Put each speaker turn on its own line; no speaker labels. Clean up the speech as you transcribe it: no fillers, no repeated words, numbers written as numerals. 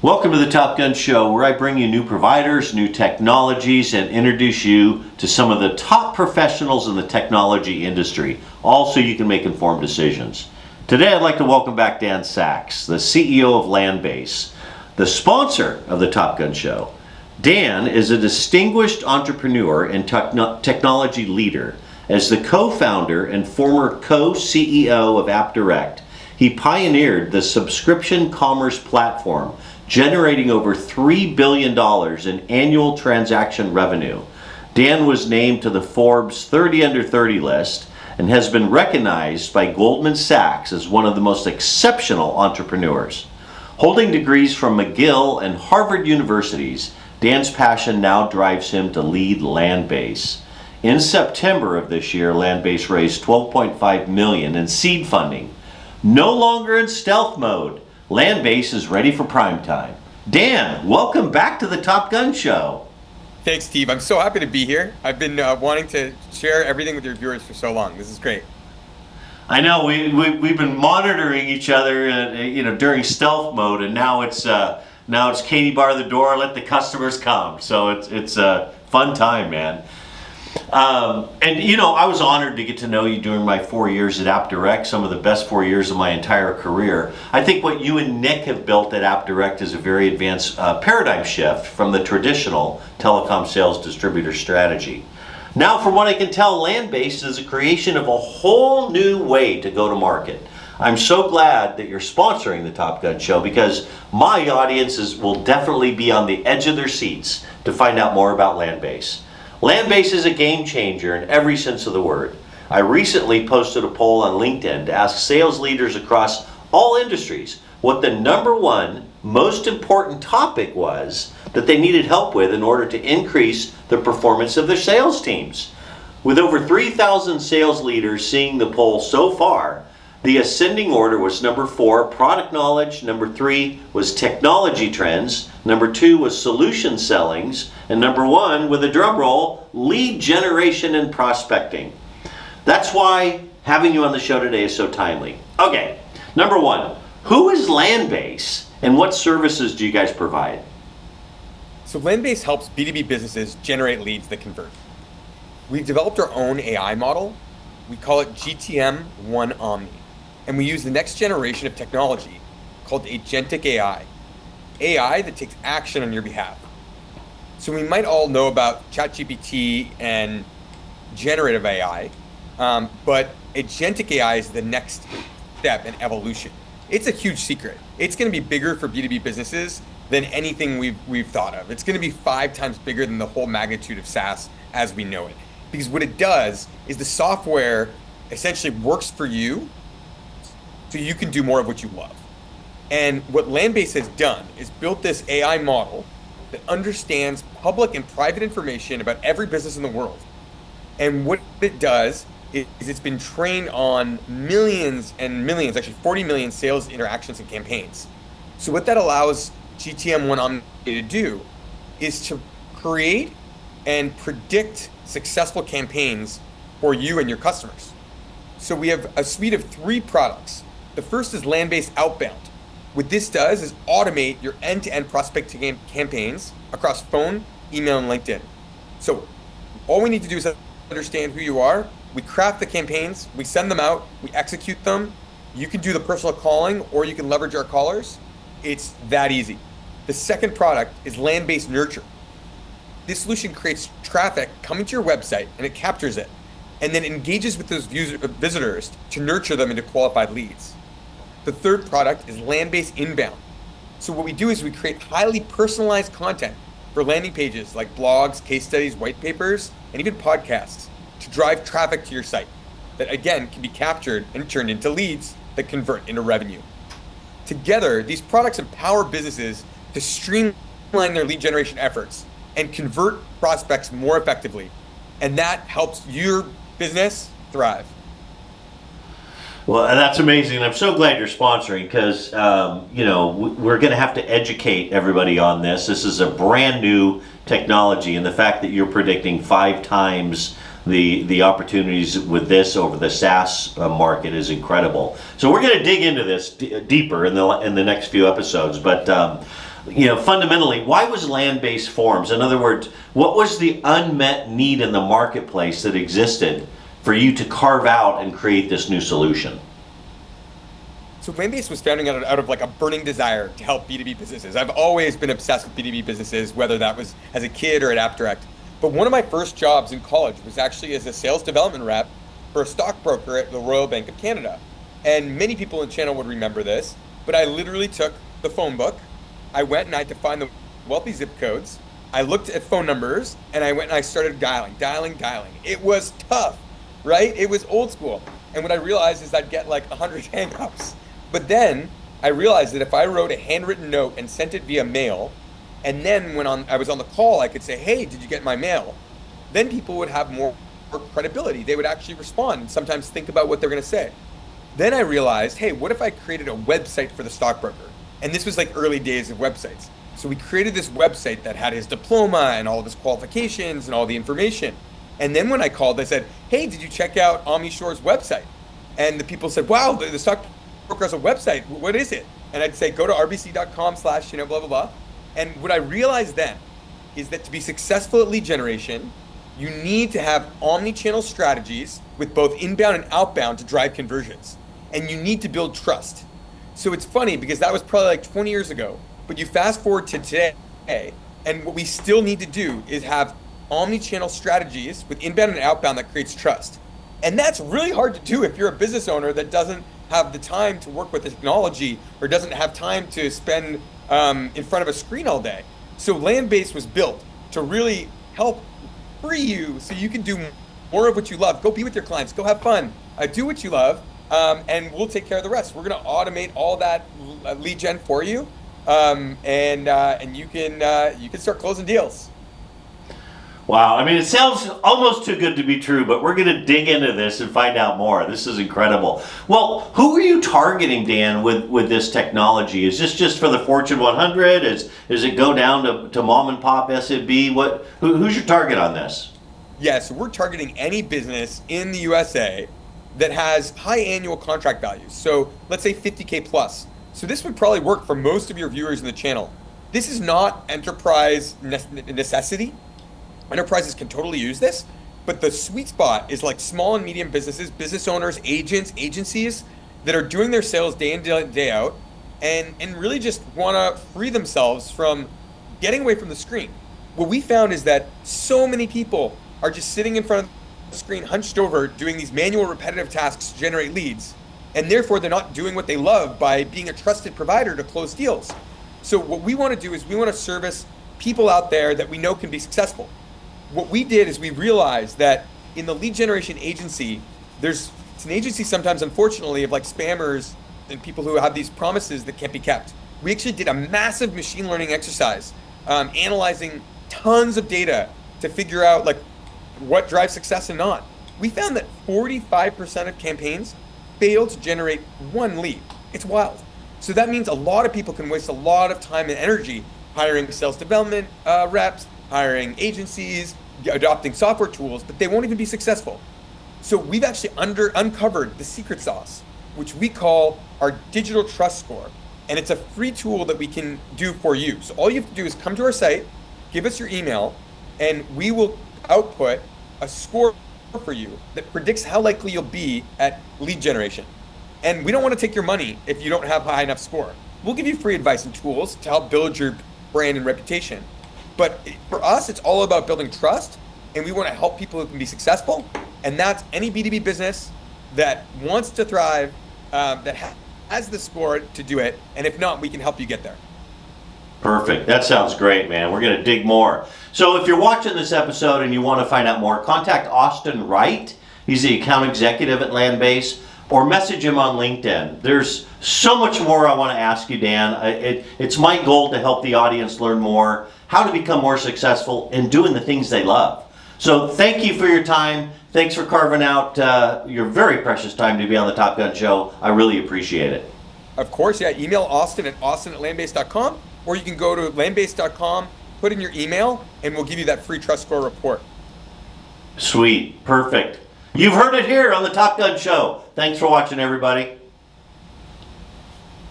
Welcome to the Top Gun Show, where I bring you new providers, new technologies, and introduce you to some of the top professionals in the technology industry, all so you can make informed decisions. Today I'd like to welcome back Dan Sachs, the CEO of Landbase, the sponsor of the Top Gun Show. Dan is a distinguished entrepreneur and technology leader. As the co-founder and former co-CEO of AppDirect, he pioneered the subscription commerce platform, generating over $3 billion in annual transaction revenue. Dan was named to the Forbes 30 Under 30 list and has been recognized by Goldman Sachs as one of the most exceptional entrepreneurs. Holding degrees from McGill and Harvard universities, Dan's passion now drives him to lead Landbase. In September of this year, Landbase raised $12.5 million in seed funding. No longer in stealth mode, Landbase is ready for prime time. Dan, welcome back to the Top Gun Show.
Thanks, Steve. I'm so happy to be here. I've been wanting to share everything with your viewers for so long. This is great.
I know we've been monitoring each other, during stealth mode, and now it's Katie bar the door, let the customers come. So it's a fun time, man. I was honored to get to know you during my 4 years at AppDirect, some of the best 4 years of my entire career. I think what you and Nick have built at AppDirect is a very advanced paradigm shift from the traditional telecom sales distributor strategy. Now, from what I can tell, Landbase is a creation of a whole new way to go to market. I'm so glad that you're sponsoring the Top Gun Show because my audiences will definitely be on the edge of their seats to find out more about Landbase. Landbase is a game changer in every sense of the word. I recently posted a poll on LinkedIn to ask sales leaders across all industries what the number one most important topic was that they needed help with in order to increase the performance of their sales teams. With over 3,000 sales leaders seeing the poll so far, the ascending order was number 4, product knowledge, number 3 was technology trends, number 2 was solution sellings, and number 1, with a drum roll, lead generation and prospecting. That's why having you on the show today is so timely. Okay, number 1, who is Landbase and what services do you guys provide?
So Landbase helps B2B businesses generate leads that convert. We've developed our own AI model. We call it GTM One Omni. And we use the next generation of technology called agentic AI. AI that takes action on your behalf. So we might all know about ChatGPT and generative AI, but agentic AI is the next step in evolution. It's a huge secret. It's going to be bigger for B2B businesses than anything we've thought of. It's going to be 5 times bigger than the whole magnitude of SaaS as we know it. Because what it does is the software essentially works for you so you can do more of what you love. And what Landbase has done is built this AI model that understands public and private information about every business in the world. And what it does is it's been trained on millions and millions, actually 40 million sales interactions and campaigns. So what that allows GTM One Omni to do is to create and predict successful campaigns for you and your customers. So we have a suite of 3 products. The first is Landbase Outbound. What this does is automate your end-to-end prospecting campaigns across phone, email, and LinkedIn. So all we need to do is understand who you are. We craft the campaigns, we send them out, we execute them. You can do the personal calling or you can leverage our callers. It's that easy. The second product is Landbase Nurture. This solution creates traffic coming to your website and it captures it and then engages with those visitors to nurture them into qualified leads. The third product is Landbase Inbound. So what we do is we create highly personalized content for landing pages like blogs, case studies, white papers, and even podcasts to drive traffic to your site that again can be captured and turned into leads that convert into revenue. Together, these products empower businesses to streamline their lead generation efforts and convert prospects more effectively. And that helps your business thrive.
Well, that's amazing. I'm so glad you're sponsoring because, we're going to have to educate everybody on this. This is a brand new technology, and the fact that you're predicting 5 times the opportunities with this over the SaaS market is incredible. So we're going to dig into this deeper in the next few episodes. But fundamentally, why was Landbase formed? In other words, what was the unmet need in the marketplace that existed for you to carve out and create this new solution?
So Landbase was founded out of like a burning desire to help B2B businesses. I've always been obsessed with B2B businesses, whether that was as a kid or at AppDirect. But one of my first jobs in college was actually as a sales development rep for a stockbroker at the Royal Bank of Canada. And many people in the channel would remember this, but I literally took the phone book, I went and I had to find the wealthy zip codes, I looked at phone numbers, and I went and I started dialing. It was tough, right? It was old school. And what I realized is I'd get like 100 hang-ups. But then I realized that if I wrote a handwritten note and sent it via mail, and then when I was on the call, I could say, hey, did you get my mail? Then people would have more credibility. They would actually respond and sometimes think about what they're going to say. Then I realized, hey, what if I created a website for the stockbroker? And this was like early days of websites. So we created this website that had his diploma and all of his qualifications and all the information. And then when I called, I said, hey, did you check out OmniShore's website? And the people said, wow, the stockbroker has a website. What is it? And I'd say, go to rbc.com/ blah, blah, blah. And what I realized then is that to be successful at lead generation, you need to have omni-channel strategies with both inbound and outbound to drive conversions. And you need to build trust. So it's funny because that was probably like 20 years ago, but you fast forward to today, and what we still need to do is have omni-channel strategies with inbound and outbound that creates trust. And that's really hard to do if you're a business owner that doesn't have the time to work with the technology or doesn't have time to spend in front of a screen all day. So Landbase was built to really help free you so you can do more of what you love. Go be with your clients, go have fun, do what you love, and we'll take care of the rest. We're gonna automate all that lead gen for you, and you can start closing deals.
Wow, I mean, it sounds almost too good to be true, but we're going to dig into this and find out more. This is incredible. Well, who are you targeting, Dan, with this technology? Is this just for the Fortune 100? Is it go down to mom and pop SMB? Who's your target on this?
Yeah, so we're targeting any business in the USA that has high annual contract values. So let's say 50K plus. So this would probably work for most of your viewers in the channel. This is not enterprise necessity. Enterprises can totally use this, but the sweet spot is like small and medium businesses, business owners, agents, agencies that are doing their sales day in, day out, and really just want to free themselves from getting away from the screen. What we found is that so many people are just sitting in front of the screen, hunched over, doing these manual repetitive tasks to generate leads, and therefore they're not doing what they love by being a trusted provider to close deals. So what we want to do is we want to service people out there that we know can be successful. What we did is we realized that in the lead generation agency, it's an agency sometimes, unfortunately, of like spammers and people who have these promises that can't be kept. We actually did a massive machine learning exercise, analyzing tons of data to figure out like what drives success and not. We found that 45% of campaigns fail to generate one lead. It's wild. So that means a lot of people can waste a lot of time and energy hiring sales development reps, hiring agencies, adopting software tools, but they won't even be successful. So we've actually uncovered the secret sauce, which we call our digital trust score. And it's a free tool that we can do for you. So all you have to do is come to our site, give us your email, and we will output a score for you that predicts how likely you'll be at lead generation. And we don't want to take your money if you don't have a high enough score. We'll give you free advice and tools to help build your brand and reputation. But for us, it's all about building trust, and we want to help people who can be successful. And that's any B2B business that wants to thrive, that has the score to do it. And if not, we can help you get there.
Perfect. That sounds great, man. We're going to dig more. So if you're watching this episode and you want to find out more, contact Austin Wright. He's the account executive at Landbase, or message him on LinkedIn. There's so much more I want to ask you, Dan. It's my goal to help the audience learn more, how to become more successful in doing the things they love. So thank you for your time. Thanks for carving out your very precious time to be on the Top Gun Show. I really appreciate it.
Of course, yeah. Email Austin at austin@landbase.com, or you can go to landbase.com, put in your email, and we'll give you that free trust score report.
Sweet. Perfect. You've heard it here on the Top Gun Show. Thanks for watching, everybody.